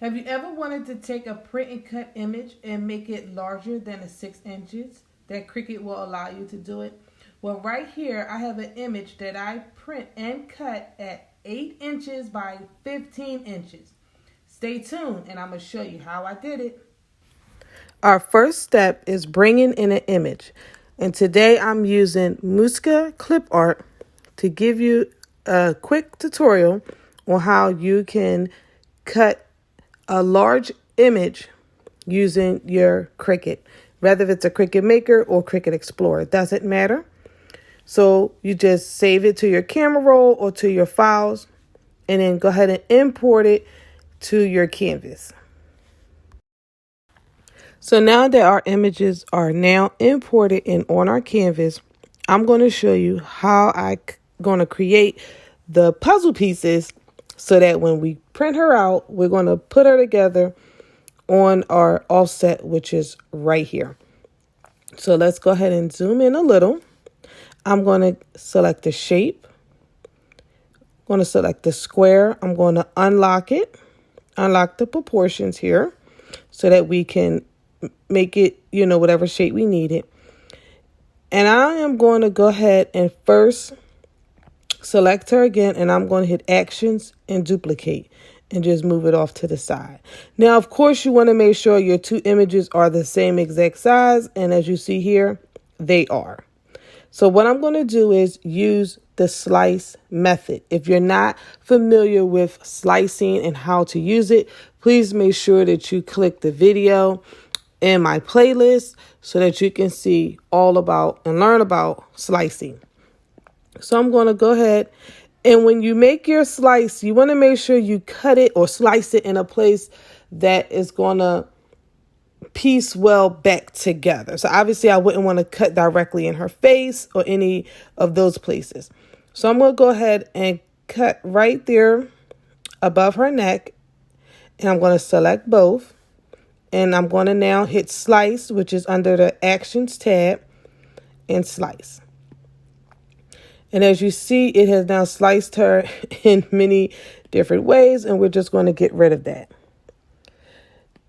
Have you ever wanted to take a print and cut image and make it larger than 6 inches? That Cricut will allow you to do it. Well, right here I have an image that I print and cut at 8 inches by 15 inches. Stay tuned and I'm going to show you how I did it. Our first step is bringing in an image. And today I'm using Musca clip art to give you a quick tutorial on how you can cut a large image using your Cricut, whether it's a Cricut Maker or Cricut Explorer, it doesn't matter. So you just save it to your camera roll or to your files and then go ahead and import it to your canvas. So now that our images are now imported and on our canvas, I'm going to show you how I'm going to create the puzzle pieces so that when we print her out, we're going to put her together on our offset, which is right here. So let's go ahead and zoom in a little. I'm going to select the shape. I'm going to select the square. I'm going to unlock it, unlock the proportions here so that we can make it, whatever shape we need it. And I am going to go ahead and first select her again, and I'm going to hit Actions and Duplicate and just move it off to the side. Now, of course, you want to make sure your two images are the same exact size, and as you see here, they are. So what I'm going to do is use the slice method. If you're not familiar with slicing and how to use it, please make sure that you click the video in my playlist so that you can see all about and learn about slicing. So I'm going to go ahead, and when you make your slice, you want to make sure you cut it or slice it in a place that is going to piece well back together. So obviously I wouldn't want to cut directly in her face or any of those places. So I'm going to go ahead and cut right there above her neck, and I'm going to select both. And I'm going to now hit Slice, which is under the Actions tab, and slice. And as you see, it has now sliced her in many different ways, and we're just going to get rid of that.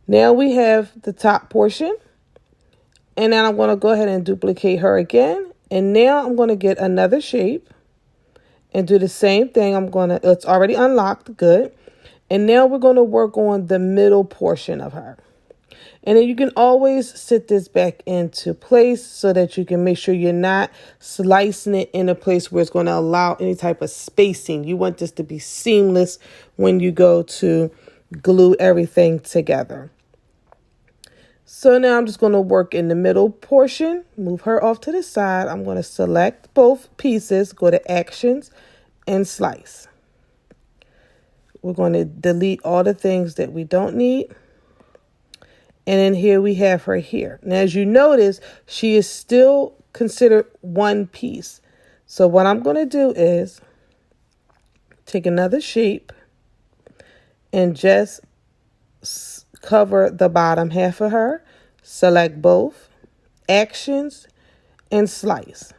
Now we have the top portion, and then I'm going to go ahead and duplicate her again. And now I'm going to get another shape and do the same thing. It's already unlocked, good. And now we're going to work on the middle portion of her. And then you can always sit this back into place so that you can make sure you're not slicing it in a place where it's going to allow any type of spacing. You want this to be seamless when you go to glue everything together. So now I'm just going to work in the middle portion, move her off to the side. I'm going to select both pieces, go to Actions and Slice. We're going to delete all the things that we don't need. And then here we have her here. Now, as you notice, she is still considered one piece. So what I'm going to do is take another shape and just cover the bottom half of her. Select both, Actions, and Slice.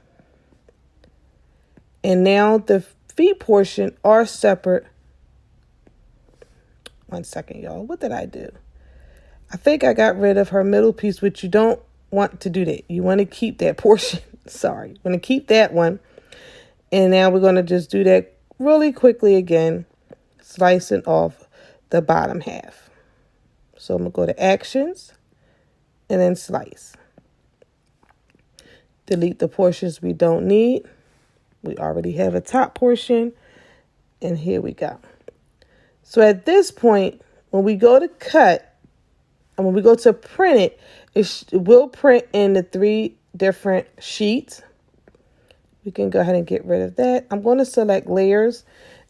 And now the feet portion are separate. One second, y'all. What did I do? I think I got rid of her middle piece, which you don't want to do that. You want to keep that portion. Sorry. You want to keep that one. And now we're going to just do that really quickly again, slicing off the bottom half. So I'm going to go to Actions and then Slice. Delete the portions we don't need. We already have a top portion. And here we go. So at this point, when we go to cut, and when we go to print it, it will print in the 3 different sheets. We can go ahead and get rid of that. I'm going to select layers.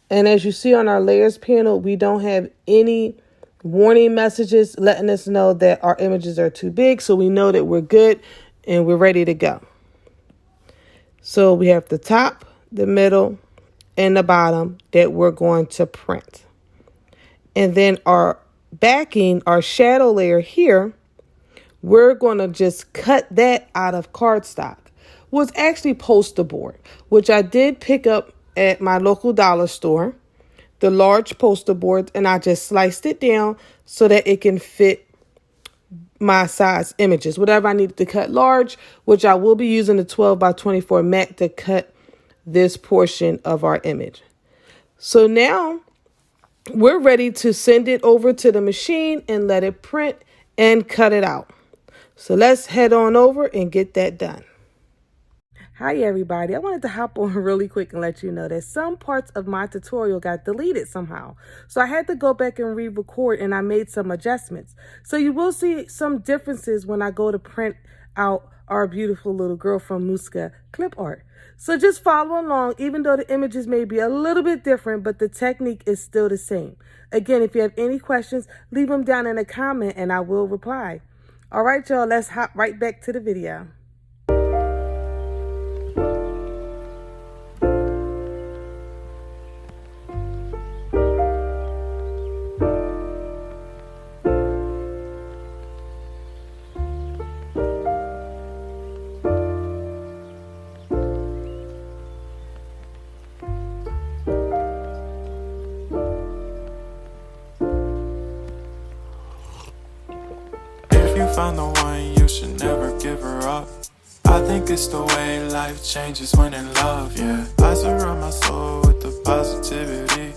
And as you see on our layers panel, we don't have any warning messages letting us know that our images are too big. So we know that we're good and we're ready to go. So we have the top, the middle, and the bottom that we're going to print. And then our backing, our shadow layer here, we're going to just cut that out of cardstock. Well, it's actually poster board, which I did pick up at my local dollar store. the large poster board, and I just sliced it down so that it can fit my size images. Whatever I needed to cut large, which I will be using the 12 by 24 mat to cut this portion of our image. So now we're ready to send it over to the machine and let it print and cut it out. So let's head on over and get that done. Hi everybody, I wanted to hop on really quick and let you know that some parts of my tutorial got deleted somehow. So I had to go back and re-record, and I made some adjustments. So you will see some differences when I go to print out our beautiful little girl from Muska clip art. So just follow along, even though the images may be a little bit different, but the technique is still the same. Again, if you have any questions, leave them down in a comment and I will reply. All right, y'all, let's hop right back to the video. Find the one, you should never give her up. I think it's the way life changes when in love, yeah. I surround my soul with the positivity.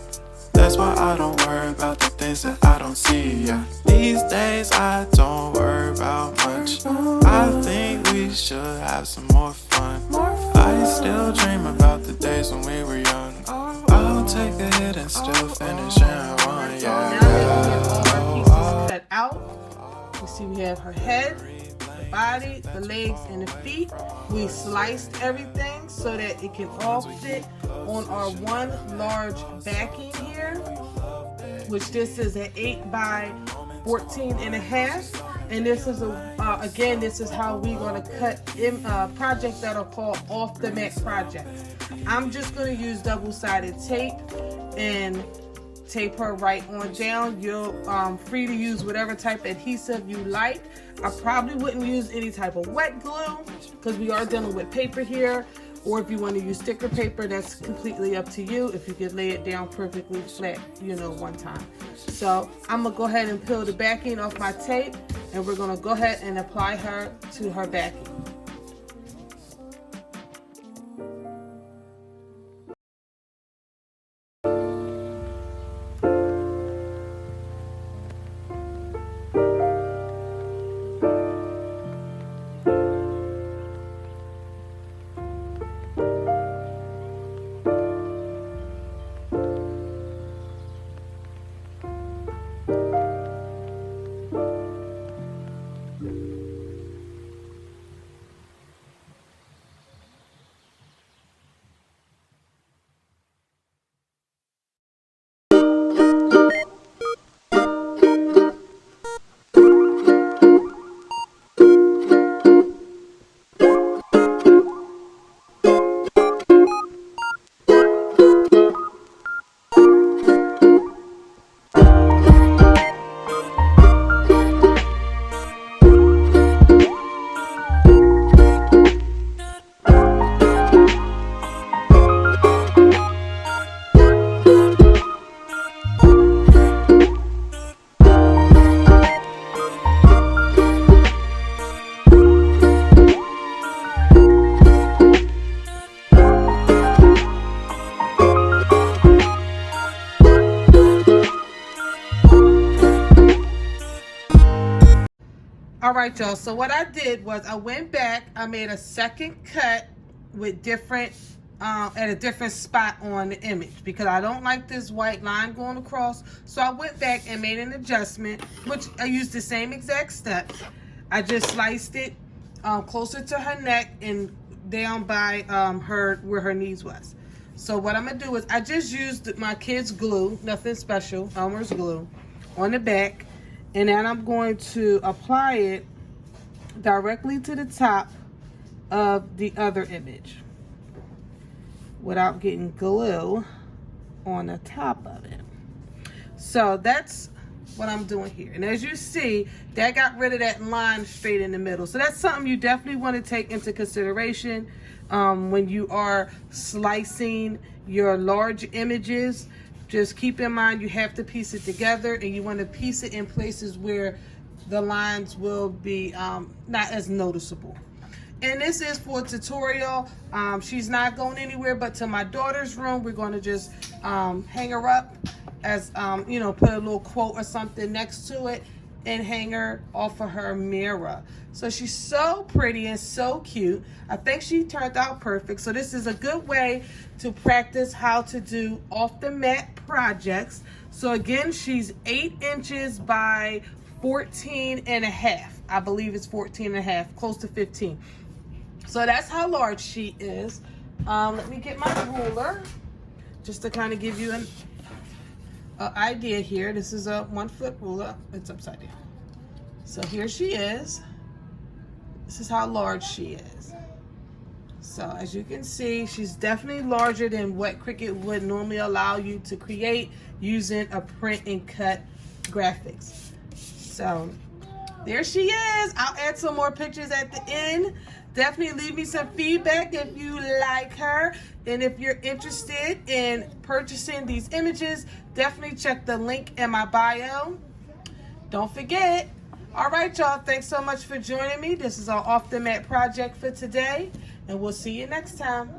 That's why I don't worry about the things that I don't see, yeah. These days I don't worry about much. I think we should have some more fun. I still dream about the days when we were young. I'll take a hit and still finish and run, yeah. Cut out. You see we have her head, the body, the legs, and the feet. We sliced everything so that it can all fit on our one large backing here, which this is an 8 by 14 and a half. And this is again, this is how we're going to cut in projects that are called off the mat projects. I'm just going to use double-sided tape and tape her right on down. You're free to use whatever type of adhesive you like. I probably wouldn't use any type of wet glue because we are dealing with paper here, or if you want to use sticker paper, that's completely up to you. If you could lay it down perfectly flat, you know, one time. So I'm gonna go ahead and peel the backing off my tape, and we're gonna go ahead and apply her to her backing. All right, y'all, so what I did was I went back, I made a second cut with different at a different spot on the image because I don't like this white line going across. So I went back and made an adjustment, which I used the same exact steps. I just sliced it closer to her neck and down by her where her knees was. So what I'm gonna do is I just used my kids' glue, nothing special, Elmer's glue, on the back. And then I'm going to apply it directly to the top of the other image without getting glue on the top of it. So that's what I'm doing here. And as you see, that got rid of that line straight in the middle. So that's something you definitely want to take into consideration when you are slicing your large images. Just keep in mind you have to piece it together, and you want to piece it in places where the lines will be not as noticeable. And this is for a tutorial. She's not going anywhere but to my daughter's room. We're going to just hang her up as, you know, put a little quote or something next to it and hang her off of her mirror. So she's so pretty and so cute. I think she turned out perfect. So this is a good way to practice how to do off the mat projects. So again, she's 8 inches by 14 and a half. I believe it's 14 and a half, close to 15. So that's how large she is. Let me get my ruler just to kind of give you an idea here. This is a 1 foot ruler. It's upside down. So here she is. This is how large she is. So as you can see, she's definitely larger than what Cricut would normally allow you to create using a print and cut graphics. So there she is. I'll add some more pictures at the end. Definitely leave me some feedback if you like her. And if you're interested in purchasing these images, definitely check the link in my bio. Don't forget. All right, y'all. Thanks so much for joining me. This is our off the mat project for today. And we'll see you next time.